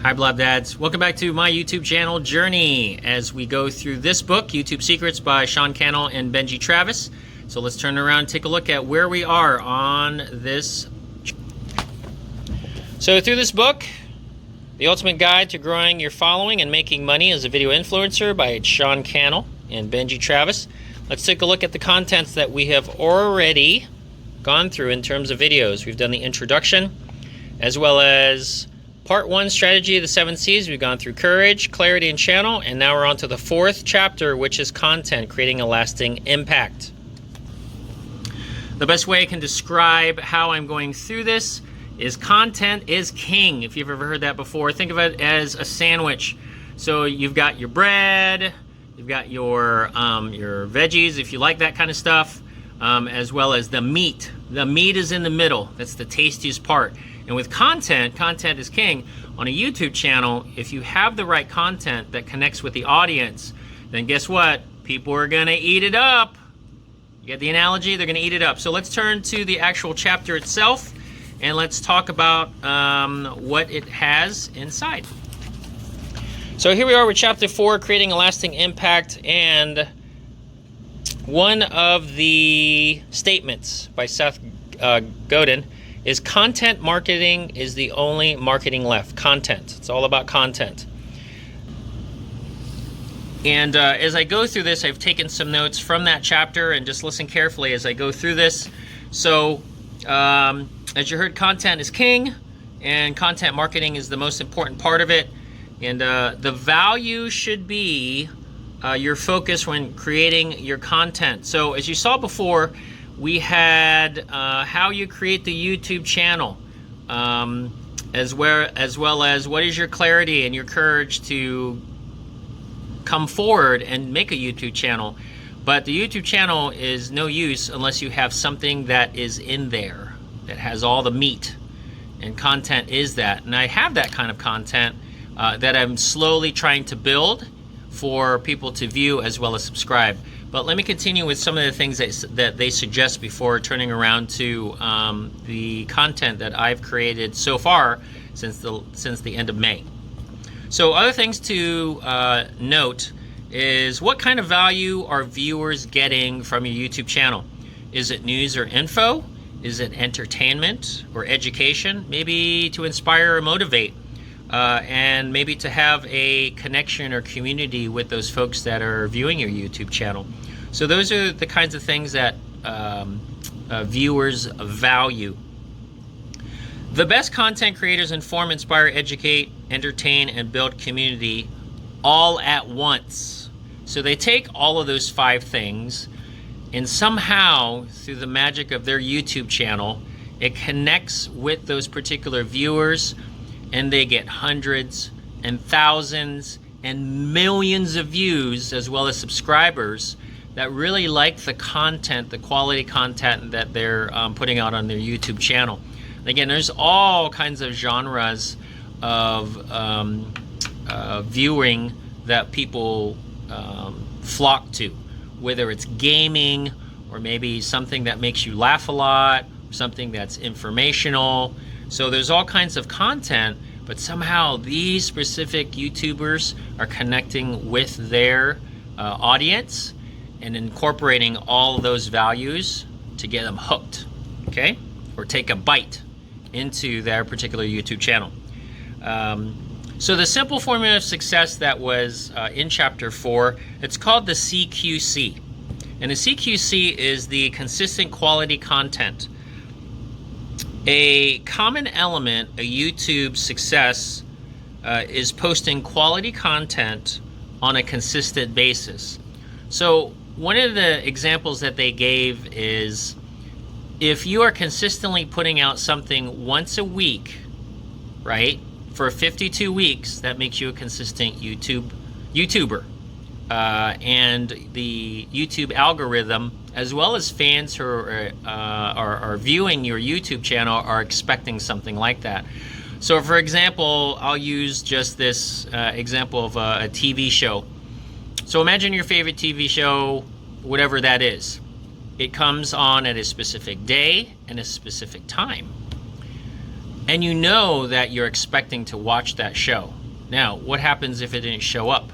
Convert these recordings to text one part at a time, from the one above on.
Hi Blob Dads, welcome back to my YouTube channel journey as we go through this book, YouTube Secrets by Sean Cannell and Benji Travis. So let's turn around and take a look at where we are on this. So through this book, The Ultimate Guide to Growing Your Following and Making Money as a Video Influencer by Sean Cannell and Benji Travis. Let's take a look at the contents that we have already gone through in terms of videos. We've done the introduction as well as Part 1, Strategy of the 7 C's. We've gone through courage, clarity, and channel, and now we're on to the 4th chapter, which is content, creating a lasting impact. The best way I can describe how I'm going through this is content is king. If you've ever heard that before, think of it as a sandwich. So you've got your bread, you've got your veggies, if you like that kind of stuff, as well as the meat. The meat is in the middle. That's the tastiest part. And with content, content is king. On a YouTube channel, if you have the right content that connects with the audience, then guess what? People are gonna eat it up. You get the analogy? They're gonna eat it up. So let's turn to the actual chapter itself and let's talk about what it has inside. So here we are with chapter 4, creating a lasting impact, and one of the statements by Seth Godin is content marketing is the only marketing left. Content. It's all about content. And as I go through this, I've taken some notes from that chapter, and just listen carefully as I go through this. So as you heard, content is king, and content marketing is the most important part of it. And the value should be your focus when creating your content. So as you saw before, we had how you create the YouTube channel, as well as what is your clarity and your courage to come forward and make a YouTube channel. But the YouTube channel is no use unless you have something that is in there that has all the meat, and content is that. And I have that kind of content that I'm slowly trying to build for people to view as well as subscribe. But let me continue with some of the things that they suggest before turning around to the content that I've created so far since the end of May. So other things to note is what kind of value are viewers getting from your YouTube channel? Is it news or info? Is it entertainment or education? Maybe to inspire or motivate? And maybe to have a connection or community with those folks that are viewing your YouTube channel. So those are the kinds of things that viewers value. The best content creators inform, inspire, educate, entertain, and build community all at once. So they take all of those 5 things, and somehow through the magic of their YouTube channel, it connects with those particular viewers, and they get hundreds and thousands and millions of views as well as subscribers that really like the content, the quality content that they're putting out on their YouTube channel. And again, there's all kinds of genres of viewing that people flock to, whether it's gaming or maybe something that makes you laugh a lot, something that's informational. So there's all kinds of content, but somehow these specific YouTubers are connecting with their audience and incorporating all of those values to get them hooked, okay? Or take a bite into their particular YouTube channel. So the simple formula of success that was in chapter 4, it's called the CQC. And the CQC is the consistent quality content. A common element of YouTube success is posting quality content on a consistent basis. So one of the examples that they gave is if you are consistently putting out something once a week, right, for 52 weeks, that makes you a consistent YouTuber. And the YouTube algorithm, as well as fans who are viewing your YouTube channel, are expecting something like that. So for example, I'll use just this example of a TV show. So imagine your favorite TV show, whatever that is. It comes on at a specific day and a specific time. and you know that you're expecting to watch that show. Now, what happens if it didn't show up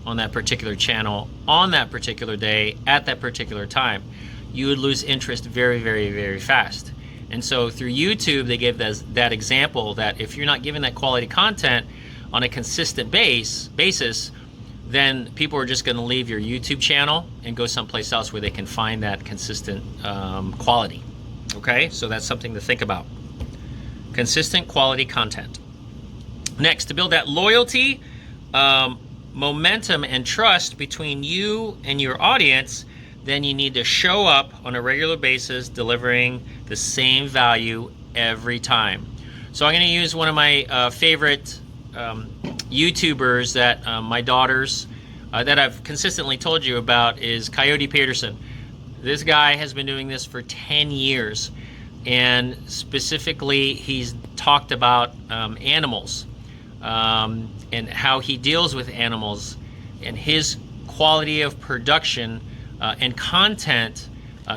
on that particular channel, on that particular day, at that particular time? You would lose interest very, very, very fast. And so through YouTube, they give that example that if you're not giving that quality content on a consistent basis, then people are just going to leave your YouTube channel and go someplace else where they can find that consistent quality. Okay, so that's something to think about. Consistent quality content. Next, to build that loyalty, momentum, and trust between you and your audience, then you need to show up on a regular basis, delivering the same value every time. So I'm going to use one of my favorite YouTubers that my daughters, that I've consistently told you about, is Coyote Peterson. This guy has been doing this for 10 years, and specifically he's talked about animals and how he deals with animals, and his quality of production and content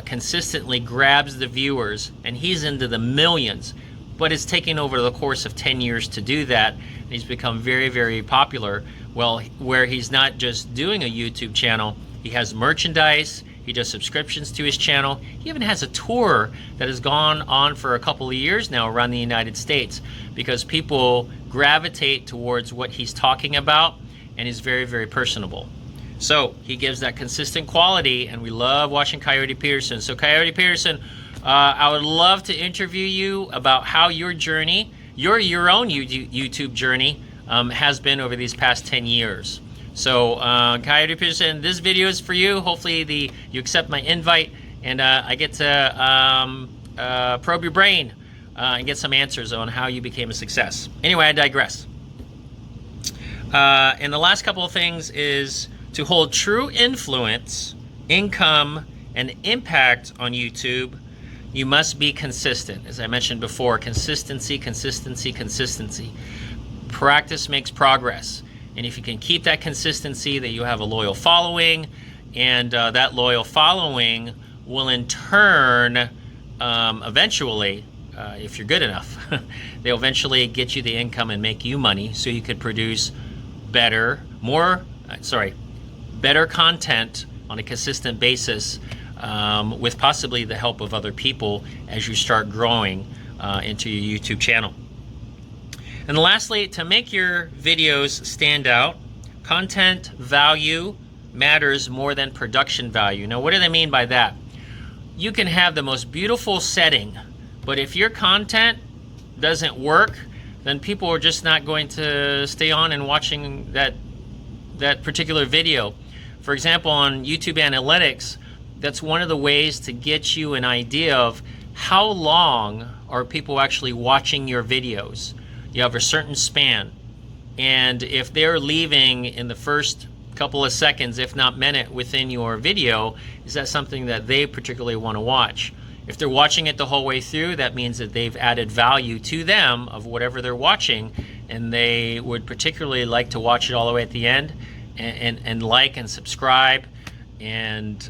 consistently grabs the viewers, and he's into the millions, but it's taken over the course of 10 years to do that. And he's become very, very popular. Well, where he's not just doing a YouTube channel, he has merchandise, he does subscriptions to his channel, he even has a tour that has gone on for a couple of years now around the United States, because people gravitate towards what he's talking about, and he's very, very personable. So he gives that consistent quality, and we love watching Coyote Peterson. So Coyote Peterson, I would love to interview you about how your journey, your own YouTube journey has been over these past 10 years. So Coyote Peterson, this video is for you. Hopefully you accept my invite, and I get to probe your brain and get some answers on how you became a success. Anyway, I digress. And the last couple of things is to hold true influence, income, and impact on YouTube, you must be consistent. As I mentioned before, consistency, consistency, consistency. Practice makes progress. And if you can keep that consistency, that you have a loyal following, and that loyal following will in turn, eventually, if you're good enough, they'll eventually get you the income and make you money, so you could produce better content on a consistent basis, with possibly the help of other people as you start growing into your YouTube channel. And lastly, to make your videos stand out, content value matters more than production value. Now, what do they mean by that? You can have the most beautiful setting, but if your content doesn't work, then people are just not going to stay on and watching that particular video. For example, on YouTube Analytics, that's one of the ways to get you an idea of how long are people actually watching your videos. You have a certain span, and if they're leaving in the first couple of seconds, if not minute, within your video, is that something that they particularly want to watch? If they're watching it the whole way through, that means that they've added value to them of whatever they're watching, and they would particularly like to watch it all the way at the end, and like and subscribe and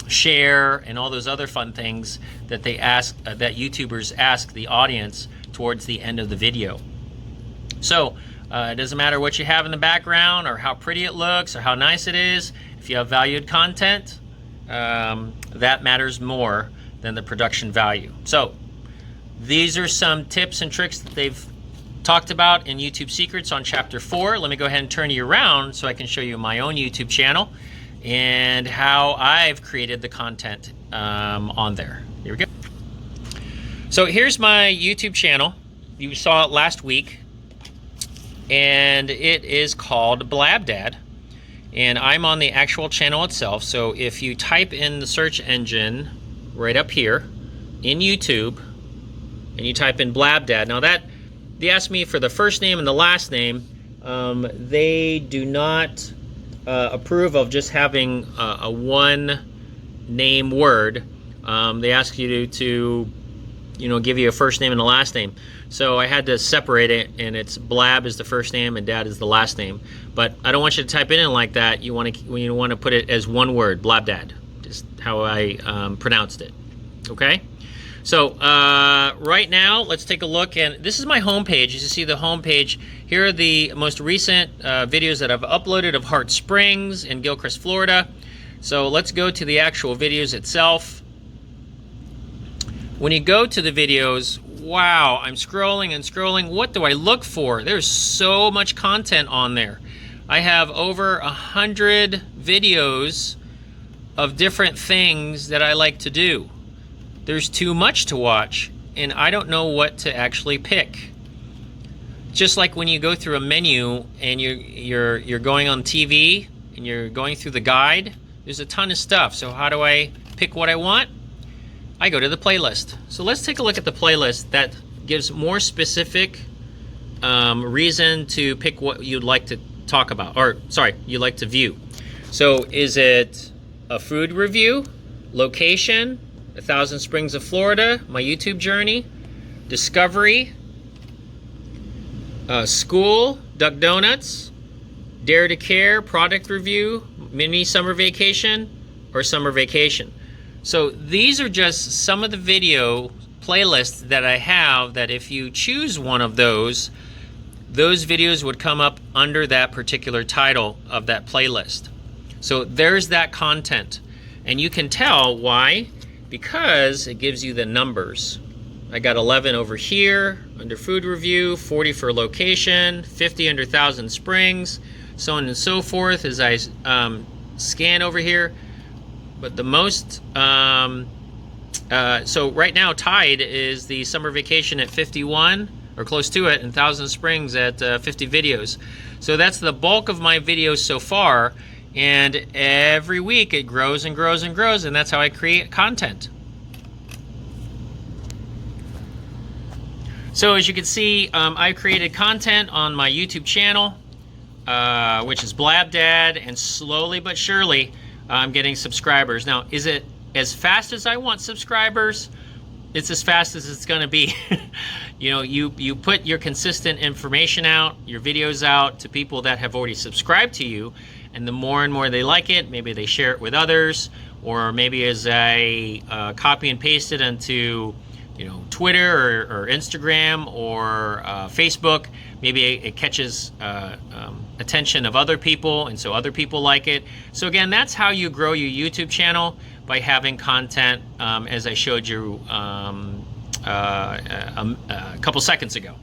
share and all those other fun things that they ask, that YouTubers ask the audience towards the end of the video. So it doesn't matter what you have in the background or how pretty it looks or how nice it is. If you have valued content, that matters more than the production value. So these are some tips and tricks that they've talked about in YouTube Secrets on Chapter 4. Let me go ahead and turn you around so I can show you my own YouTube channel and how I've created the content on there. Here we go. So here's my YouTube channel. You saw it last week, and it is called BlabDad, and I'm on the actual channel itself. So if you type in the search engine right up here in YouTube and you type in BlabDad, now that they asked me for the first name and the last name. They do not approve of just having a one name word. They ask you to give you a first name and a last name. So I had to separate it, and it's Blab is the first name and Dad is the last name. But I don't want you to type it in like that. You want to put it as one word, BlabDad, just how I pronounced it. Okay. So right now, let's take a look. And this is my homepage. As you see the homepage, here are the most recent videos that I've uploaded of Heart Springs in Gilchrist, Florida. So let's go to the actual videos itself. When you go to the videos, wow, I'm scrolling and scrolling. What do I look for? There's so much content on there. I have over 100 videos of different things that I like to do. There's too much to watch, and I don't know what to actually pick. Just like when you go through a menu and you're going on TV and you're going through the guide, there's a ton of stuff. So how do I pick what I want? I go to the playlist. So let's take a look at the playlist that gives more specific reason to pick what you'd like to talk about, or sorry, you'd like to view. So is it a food review, location, 1,000 Springs of Florida, my YouTube journey, discovery, school, Duck Donuts, Dare to Care, product review, mini summer vacation, or summer vacation? So these are just some of the video playlists that I have that if you choose one of those videos would come up under that particular title of that playlist. So there's that content. And you can tell why, because it gives you the numbers. I got 11 over here under food review, 40 for location, 50 under 1,000 Springs, so on and so forth as I scan over here. But the most, so right now tied is the summer vacation at 51, or close to it, and 1,000 Springs at 50 videos. So that's the bulk of my videos so far, and every week it grows and grows and grows, and that's how I create content. So as you can see, I created content on my YouTube channel, which is Blab Dad, and slowly but surely I'm getting subscribers. Now, is it as fast as I want subscribers? It's as fast as it's gonna be. You know, you put your consistent information out, your videos out to people that have already subscribed to you, and the more and more they like it, maybe they share it with others, or maybe as I copy and paste it into, you know, Twitter or Instagram or Facebook, maybe it catches attention of other people, and so other people like it. So again, that's how you grow your YouTube channel, by having content, as I showed you a couple seconds ago.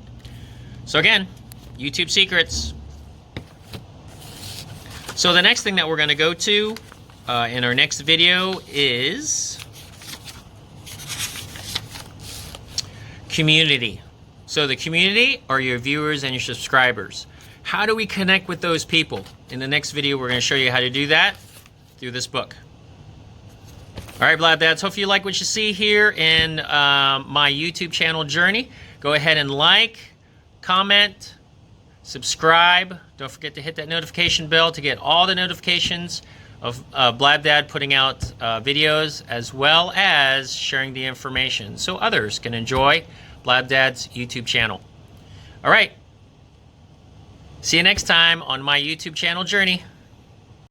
So again, YouTube secrets. So the next thing that we're going to go to in our next video is community. So the community are your viewers and your subscribers. How do we connect with those people? In the next video, we're going to show you how to do that through this book. All right, Blab Dads, hopefully you like what you see here in my YouTube channel journey. Go ahead and like, comment, subscribe. Don't forget to hit that notification bell to get all the notifications of Blab Dad putting out videos, as well as sharing the information so others can enjoy Blab Dad's YouTube channel. All right, see you next time on my YouTube channel journey.